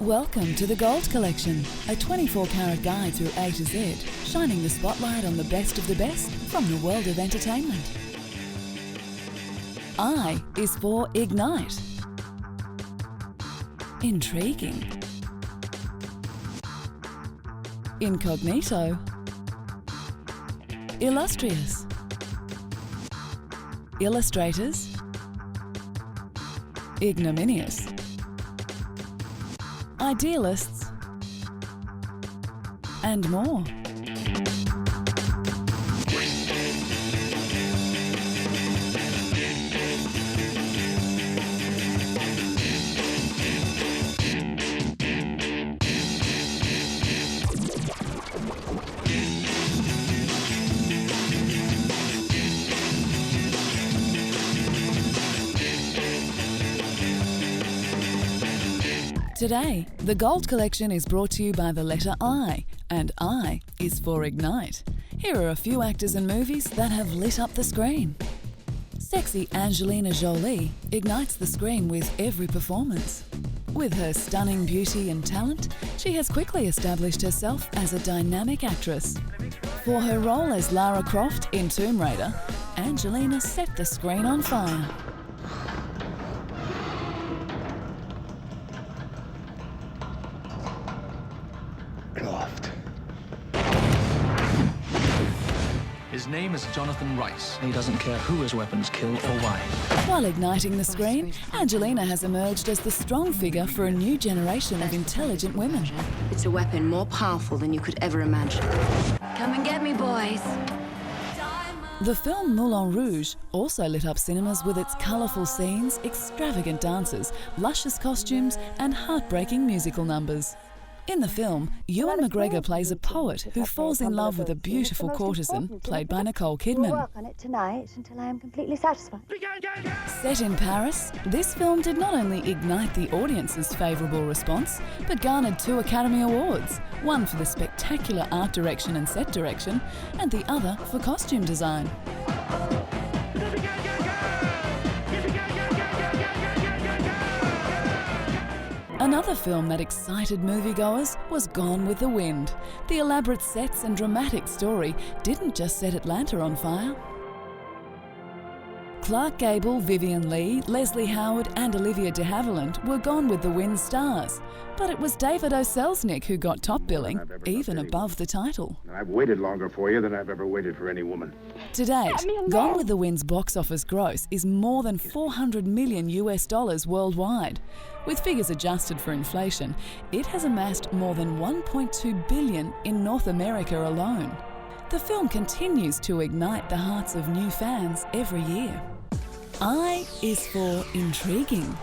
Welcome to the Gold Collection, a 24-carat guide through A to Z, shining the spotlight on the best of the best from the world of entertainment. I is for Ignite. Intriguing. Incognito. Illustrious. Illustrators. Ignominious. Idealists, and more. Today, the Gold Collection is brought to you by the letter I, and I is for Ignite. Here are a few actors and movies that have lit up the screen. Sexy Angelina Jolie ignites the screen with every performance. With her stunning beauty and talent, she has quickly established herself as a dynamic actress. For her role as Lara Croft in Tomb Raider, Angelina set the screen on fire. His name is Jonathan Rice. He doesn't care who his weapons kill or why. While igniting the screen, Angelina has emerged as the strong figure for a new generation of intelligent women. It's a weapon more powerful than you could ever imagine. Come and get me, boys. The film Moulin Rouge also lit up cinemas with its colourful scenes, extravagant dances, luscious costumes, and heartbreaking musical numbers. In the film, Ewan McGregor plays a poet who falls in love with a beautiful courtesan played by Nicole Kidman. Work on it tonight until I am completely satisfied. Set in Paris, this film did not only ignite the audience's favourable response, but garnered 2 Academy Awards, one for the spectacular art direction and set direction, and the other for costume design. Another film that excited moviegoers was Gone with the Wind. The elaborate sets and dramatic story didn't just set Atlanta on fire. Clark Gable, Vivian Leigh, Leslie Howard and Olivia de Havilland were Gone with the Wind stars. But it was David O. Selznick who got top billing, even above the title. I've waited longer for you than I've ever waited for any woman. To date, Gone with the Wind's box office gross is more than $400 million worldwide. With figures adjusted for inflation, it has amassed more than $1.2 billion in North America alone. The film continues to ignite the hearts of new fans every year. I is for intriguing.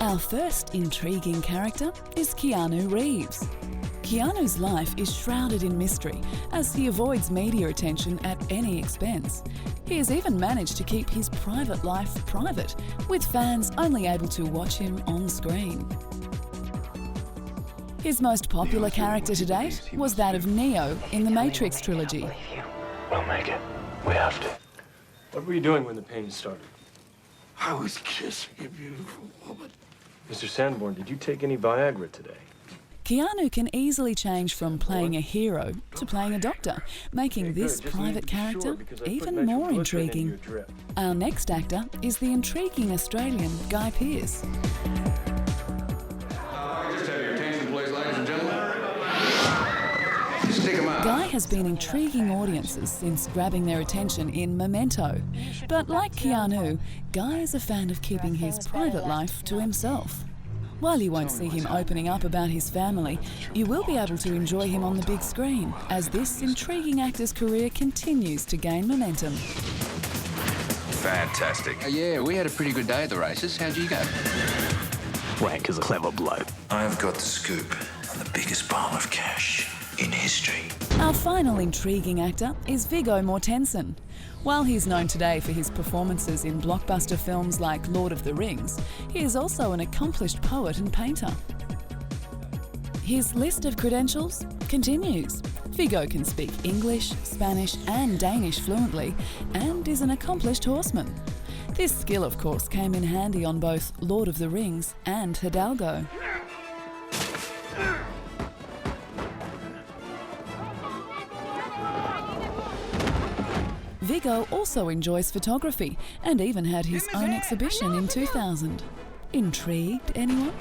Our first intriguing character is Keanu Reeves. Keanu's life is shrouded in mystery as he avoids media attention at any expense. He has even managed to keep his private life private, with fans only able to watch him on screen. His most popular character to date was that of Neo in the Matrix trilogy. We'll make it. We have to. What were you doing when the pain started? I was kissing a beautiful woman. Mr. Sanborn, did you take any Viagra today? Keanu can easily change from playing a hero to playing a doctor, making this private character even more intriguing. Our next actor is the intriguing Australian Guy Pearce. Just have your attention, please, ladies and gentlemen. Stick 'em up. Guy has been intriguing audiences since grabbing their attention in Memento. But like Keanu, Guy is a fan of keeping his private life to himself. While you won't see him opening up about his family, you will be able to enjoy him on the big screen as this intriguing actor's career continues to gain momentum. Fantastic. Yeah, we had a pretty good day at the races. How'd you go? Wank is a clever bloke. I've got the scoop on the biggest pile of cash in history. Our final intriguing actor is Viggo Mortensen. While he's known today for his performances in blockbuster films like Lord of the Rings, he is also an accomplished poet and painter. His list of credentials continues. Viggo can speak English, Spanish and Danish fluently and is an accomplished horseman. This skill, of course, came in handy on both Lord of the Rings and Hidalgo. Viggo also enjoys photography and even had his own exhibition in 2000. Intrigued, anyone?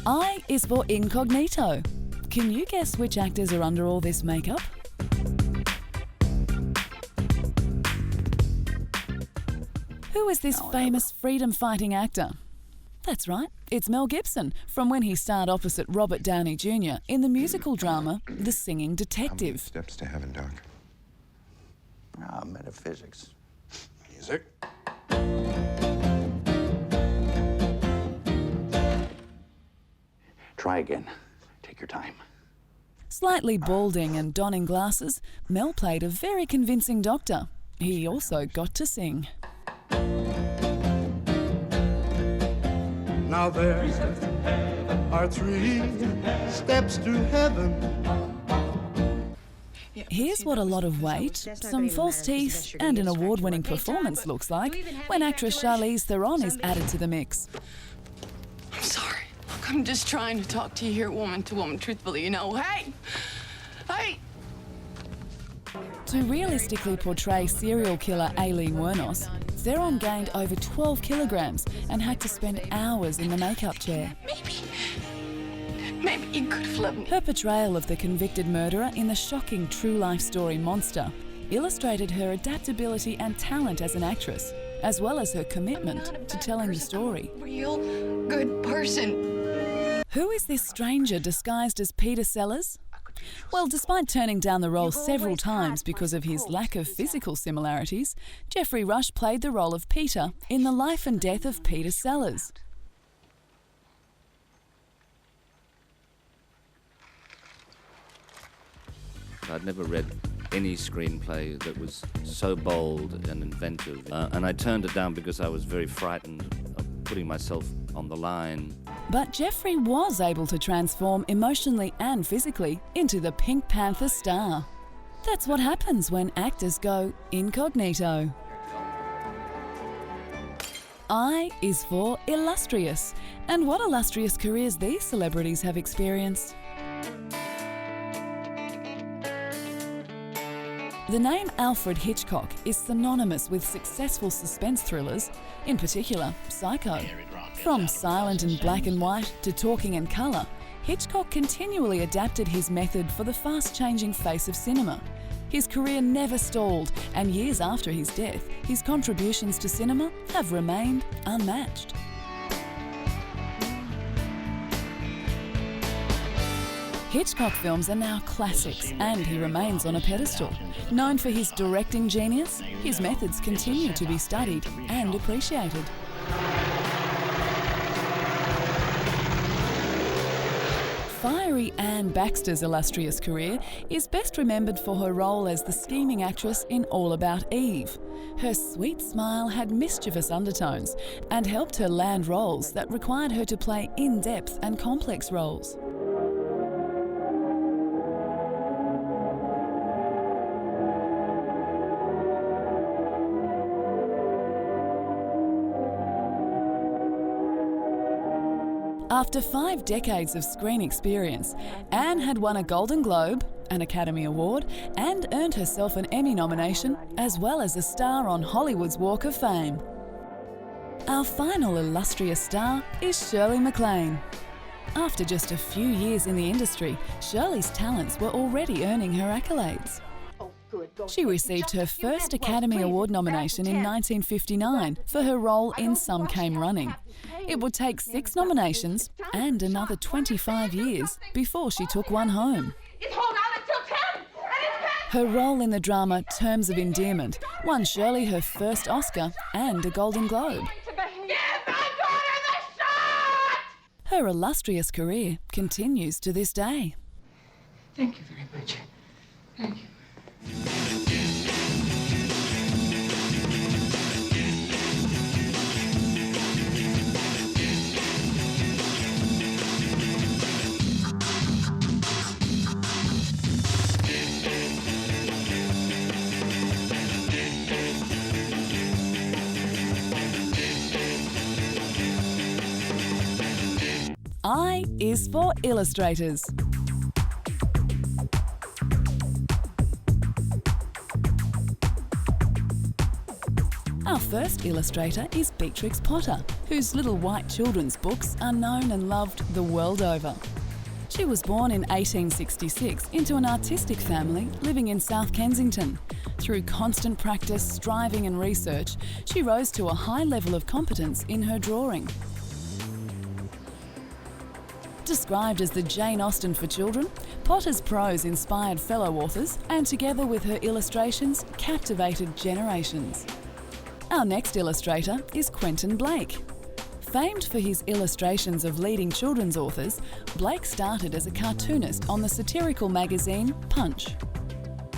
I is for Incognito. Can you guess which actors are under all this makeup? Who is this famous freedom-fighting actor? That's right, it's Mel Gibson, from when he starred opposite Robert Downey Jr. in the musical drama The Singing Detective. Steps to heaven, Doc. Metaphysics. Music. Try again. Take your time. Slightly balding and donning glasses, Mel played a very convincing doctor. He also got to sing. Now there are 3 steps to heaven. Here's what a lot of weight, some false teeth and an award-winning performance looks like when actress Charlize Theron is added to the mix. I'm sorry. Look, I'm just trying to talk to you here, woman to woman, truthfully, you know. Hey! Hey! To realistically portray serial killer Aileen Wuornos, Theron gained over 12 kilograms and had to spend hours in the makeup chair. Maybe you could have let me. Her portrayal of the convicted murderer in the shocking true-life story Monster illustrated her adaptability and talent as an actress, as well as her commitment to telling the story. Real good person. Who is this stranger disguised as Peter Sellers? Well, despite turning down the role several times because of his lack of physical similarities, Geoffrey Rush played the role of Peter in The Life and Death of Peter Sellers. I'd never read any screenplay that was so bold and inventive, and I turned it down because I was very frightened of putting myself on the line. But Geoffrey was able to transform emotionally and physically into the Pink Panther star. That's what happens when actors go incognito. I is for Illustrious. And what illustrious careers these celebrities have experienced. The name Alfred Hitchcock is synonymous with successful suspense thrillers, in particular Psycho. From silent and black and white to talking in colour, Hitchcock continually adapted his method for the fast-changing face of cinema. His career never stalled, and years after his death, his contributions to cinema have remained unmatched. Hitchcock films are now classics, and he remains on a pedestal. Known for his directing genius, his methods continue to be studied and appreciated. Fiery Anne Baxter's illustrious career is best remembered for her role as the scheming actress in All About Eve. Her sweet smile had mischievous undertones and helped her land roles that required her to play in-depth and complex roles. After 5 decades of screen experience, Anne had won a Golden Globe, an Academy Award, and earned herself an Emmy nomination, as well as a star on Hollywood's Walk of Fame. Our final illustrious star is Shirley Maclaine. After just a few years in the industry, Shirley's talents were already earning her accolades. She received her first Academy Award nomination in 1959 for her role in Some Came Running. It would take 6 nominations and another 25 years before she took one home. Her role in the drama Terms of Endearment won Shirley her first Oscar and a Golden Globe. Her illustrious career continues to this day. Thank you very much. Thank you. I is for Illustrators. Our first illustrator is Beatrix Potter, whose little white children's books are known and loved the world over. She was born in 1866 into an artistic family living in South Kensington. Through constant practice, striving and research, she rose to a high level of competence in her drawing. Described as the Jane Austen for children, Potter's prose inspired fellow authors and, together with her illustrations, captivated generations. Our next illustrator is Quentin Blake. Famed for his illustrations of leading children's authors, Blake started as a cartoonist on the satirical magazine Punch.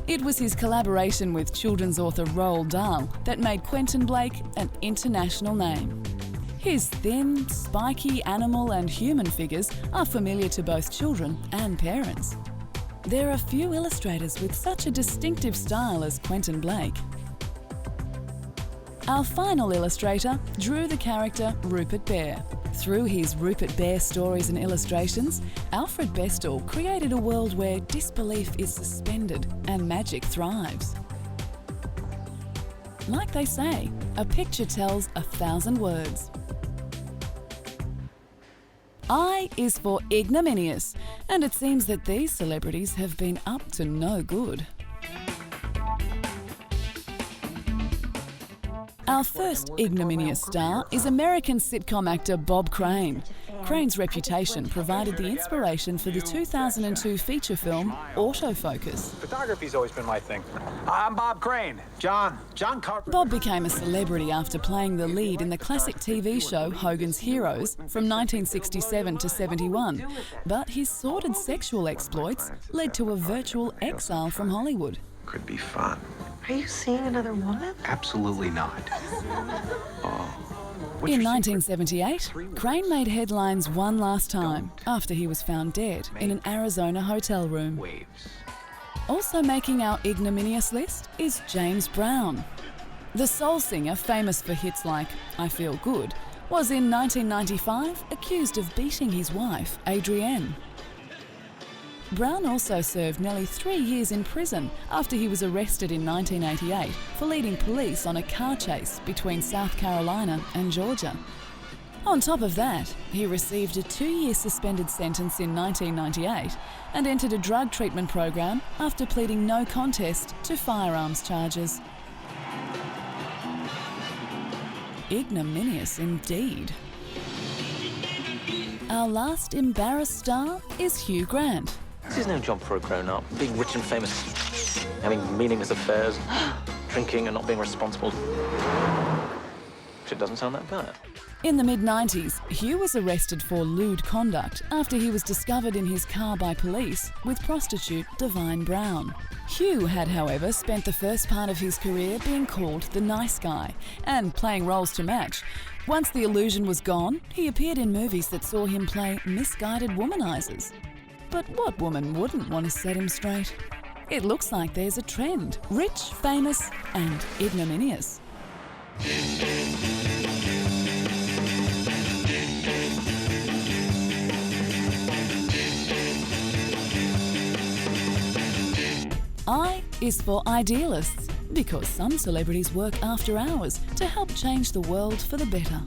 It was his collaboration with children's author Roald Dahl that made Quentin Blake an international name. His thin, spiky animal and human figures are familiar to both children and parents. There are few illustrators with such a distinctive style as Quentin Blake. Our final illustrator drew the character Rupert Bear. Through his Rupert Bear stories and illustrations, Alfred Bestall created a world where disbelief is suspended and magic thrives. Like they say, a picture tells 1,000 words. I is for Ignominious, and it seems that these celebrities have been up to no good. Our first ignominious star is American sitcom actor Bob Crane. Crane's reputation provided the inspiration for the 2002 feature film Autofocus. Photography's always been my thing. I'm Bob Crane. John Carpenter. Bob became a celebrity after playing the lead in the classic TV show Hogan's Heroes from 1967 to 71, but his sordid sexual exploits led to a virtual exile from Hollywood. Could be fun. Are you seeing another woman? Absolutely not. In 1978, Crane made headlines one last time after he was found dead in an Arizona hotel room. Also making our ignominious list is James Brown. The soul singer, famous for hits like I Feel Good, was in 1995 accused of beating his wife, Adrienne. Brown also served nearly 3 years in prison after he was arrested in 1988 for leading police on a car chase between South Carolina and Georgia. On top of that, he received a 2-year suspended sentence in 1998 and entered a drug treatment program after pleading no contest to firearms charges. Ignominious indeed. Our last embarrassed star is Hugh Grant. This is no job for a grown-up. Being rich and famous, having meaningless affairs, drinking and not being responsible. It doesn't sound that bad. In the mid-90s, Hugh was arrested for lewd conduct after he was discovered in his car by police with prostitute Divine Brown. Hugh had, however, spent the first part of his career being called the nice guy and playing roles to match. Once the illusion was gone, he appeared in movies that saw him play misguided womanizers. But what woman wouldn't want to set him straight? It looks like there's a trend: rich, famous, and ignominious. I is for Idealists, because some celebrities work after hours to help change the world for the better.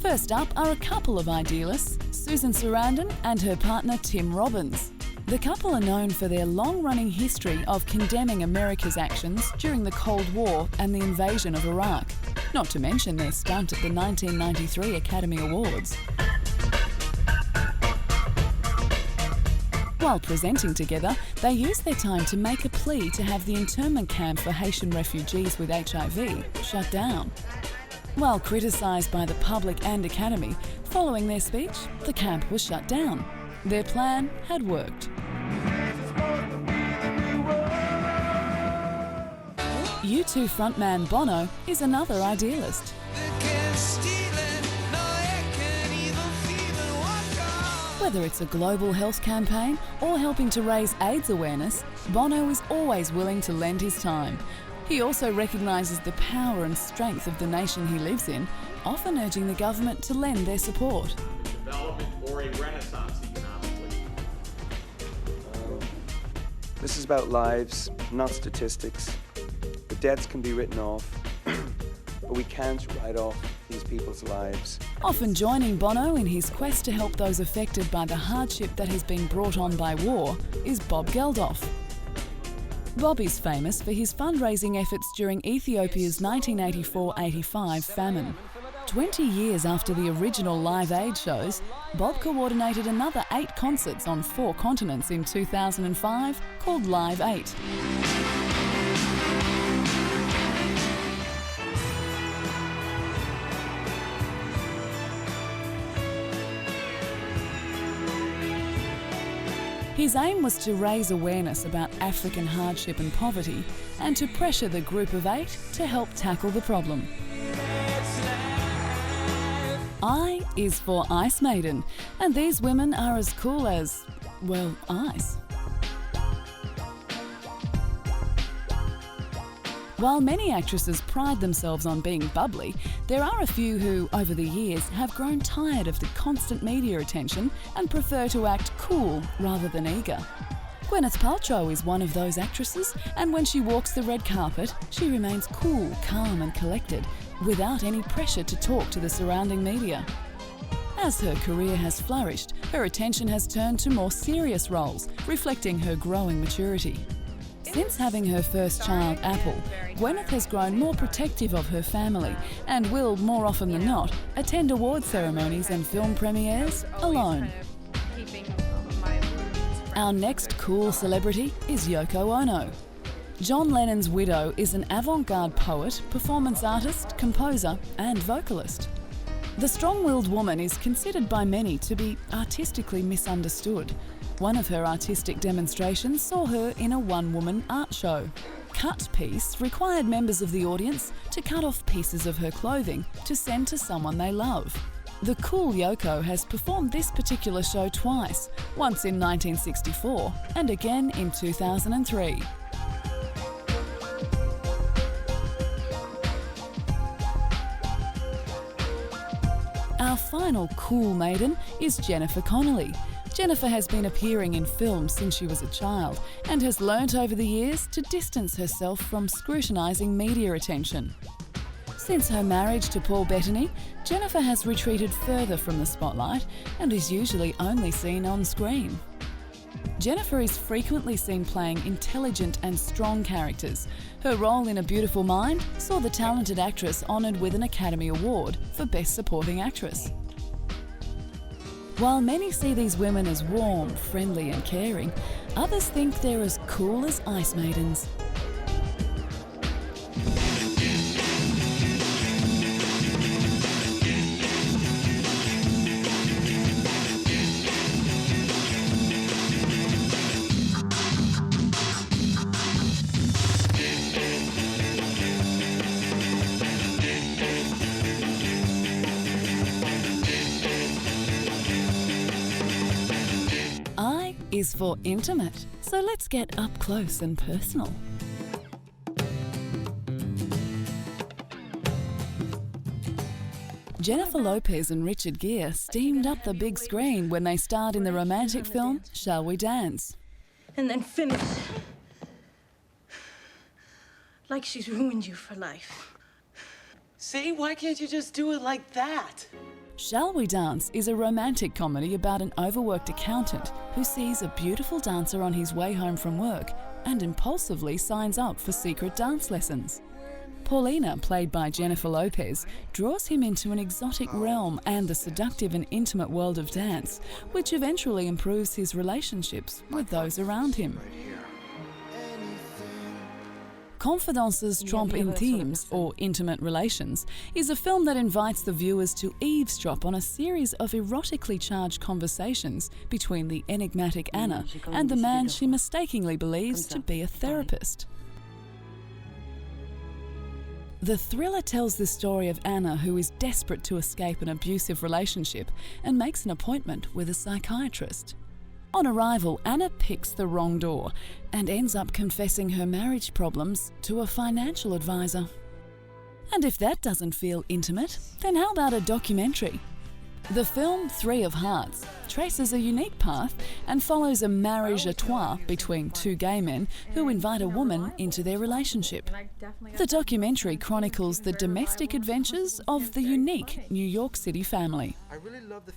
First up are a couple of idealists, Susan Sarandon and her partner Tim Robbins. The couple are known for their long-running history of condemning America's actions during the Cold War and the invasion of Iraq, not to mention their stunt at the 1993 Academy Awards. While presenting together, they used their time to make a plea to have the internment camp for Haitian refugees with HIV shut down. While criticised by the public and Academy, following their speech, the camp was shut down. Their plan had worked. U2 frontman Bono is another idealist. Whether it's a global health campaign or helping to raise AIDS awareness, Bono is always willing to lend his time. He also recognises the power and strength of the nation he lives in often urging the government to lend their support. Development or a renaissance economically. This is about lives, not statistics. The debts can be written off, but we can't write off these people's lives. Often joining Bono in his quest to help those affected by the hardship that has been brought on by war is Bob Geldof. Bob is famous for his fundraising efforts during Ethiopia's 1984-85 famine. 20 years after the original Live Aid shows, Bob coordinated another 8 concerts on 4 continents in 2005 called Live 8. His aim was to raise awareness about African hardship and poverty and to pressure the group of 8 to help tackle the problem. I is for Ice Maiden, and these women are as cool as, well, ice. While many actresses pride themselves on being bubbly, there are a few who, over the years, have grown tired of the constant media attention and prefer to act cool rather than eager. Gwyneth Paltrow is one of those actresses, and when she walks the red carpet, she remains cool, calm and collected, without any pressure to talk to the surrounding media. As her career has flourished, her attention has turned to more serious roles, reflecting her growing maturity. Since having her first child, Apple, Gwyneth has grown more protective of her family and will, more often than not, attend award ceremonies and film premieres alone. Our next cool celebrity is Yoko Ono. John Lennon's widow is an avant-garde poet, performance artist, composer and vocalist. The strong-willed woman is considered by many to be artistically misunderstood. One of her artistic demonstrations saw her in a one-woman art show. Cut Piece required members of the audience to cut off pieces of her clothing to send to someone they love. The cool Yoko has performed this particular show twice, once in 1964 and again in 2003. Our final cool maiden is Jennifer Connelly. Jennifer has been appearing in films since she was a child and has learnt over the years to distance herself from scrutinising media attention. Since her marriage to Paul Bettany, Jennifer has retreated further from the spotlight and is usually only seen on screen. Jennifer is frequently seen playing intelligent and strong characters. Her role in A Beautiful Mind saw the talented actress honoured with an Academy Award for Best Supporting Actress. While many see these women as warm, friendly and caring, others think they're as cool as ice maidens. Is for intimate, so let's get up close and personal. Jennifer Lopez and Richard Gere steamed up the big screen when they starred in the romantic film Shall We Dance? And then finish like she's ruined you for life. See, why can't you just do it like that? Shall We Dance is a romantic comedy about an overworked accountant who sees a beautiful dancer on his way home from work and impulsively signs up for secret dance lessons. Paulina, played by Jennifer Lopez, draws him into an exotic realm and the seductive and intimate world of dance, which eventually improves his relationships with those around him. Confidences Trompe Intimes, or Intimate Relations, is a film that invites the viewers to eavesdrop on a series of erotically charged conversations between the enigmatic Anna and the man she mistakenly believes to be a therapist. The thriller tells the story of Anna, who is desperate to escape an abusive relationship and makes an appointment with a psychiatrist. On arrival, Anna picks the wrong door and ends up confessing her marriage problems to a financial advisor. And if that doesn't feel intimate, then how about a documentary? The film 3 of Hearts traces a unique path and follows a marriage à trois between two gay men who invite a woman into their relationship. The documentary chronicles the domestic adventures of the unique New York City family.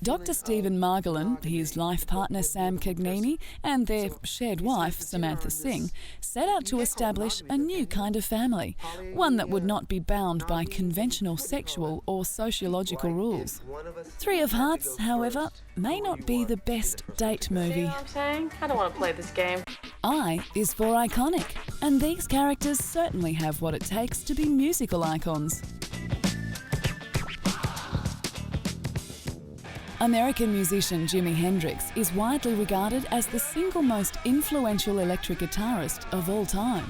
Dr. Stephen Margolin, his life partner Sam Cagnini, and their shared wife Samantha Singh set out to establish a new kind of family, one that would not be bound by conventional sexual or sociological rules. 3 of Hearts, however, may not be the best date movie. See what I'm saying? I don't want to play this game. I is for iconic, and these characters certainly have what it takes to be musical icons. American musician Jimi Hendrix is widely regarded as the single most influential electric guitarist of all time.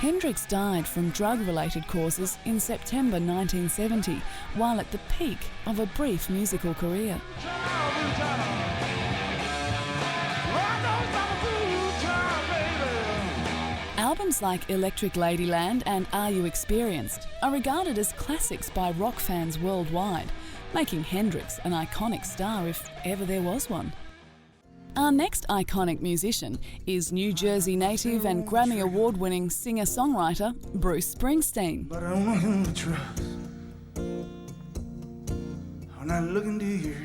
Hendrix died from drug-related causes in September 1970, while at the peak of a brief musical career. Albums like Electric Ladyland and Are You Experienced are regarded as classics by rock fans worldwide, making Hendrix an iconic star if ever there was one. Our next iconic musician is New Jersey native and Grammy Award-winning singer-songwriter Bruce Springsteen. But I don't want him to trust. I'm not looking to your eyes.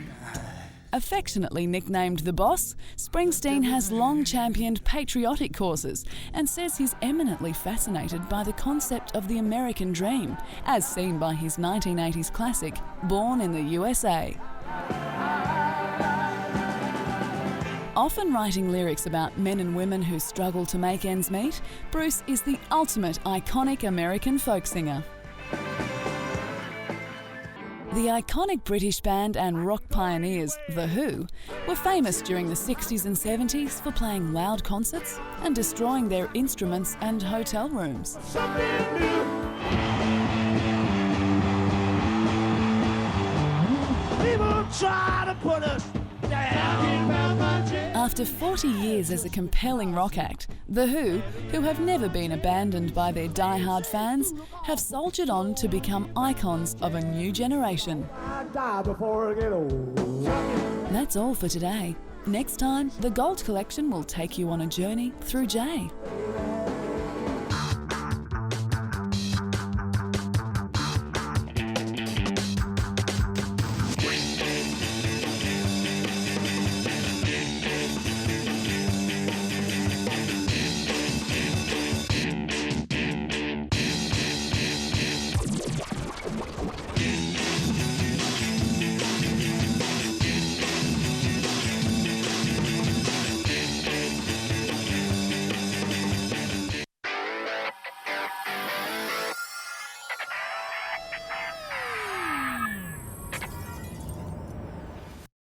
Affectionately nicknamed the Boss, Springsteen has long championed patriotic causes and says he's eminently fascinated by the concept of the American dream, as seen by his 1980s classic, Born in the USA. Often writing lyrics about men and women who struggle to make ends meet, Bruce is the ultimate iconic American folk singer. The iconic British band and rock pioneers, The Who, were famous during the 60s and 70s for playing loud concerts and destroying their instruments and hotel rooms. People try to put us down. After 40 years as a compelling rock act, The who have never been abandoned by their die-hard fans, have soldiered on to become icons of a new generation. I die before I get old. That's all for today. Next time, the Gold Collection will take you on a journey through Jay.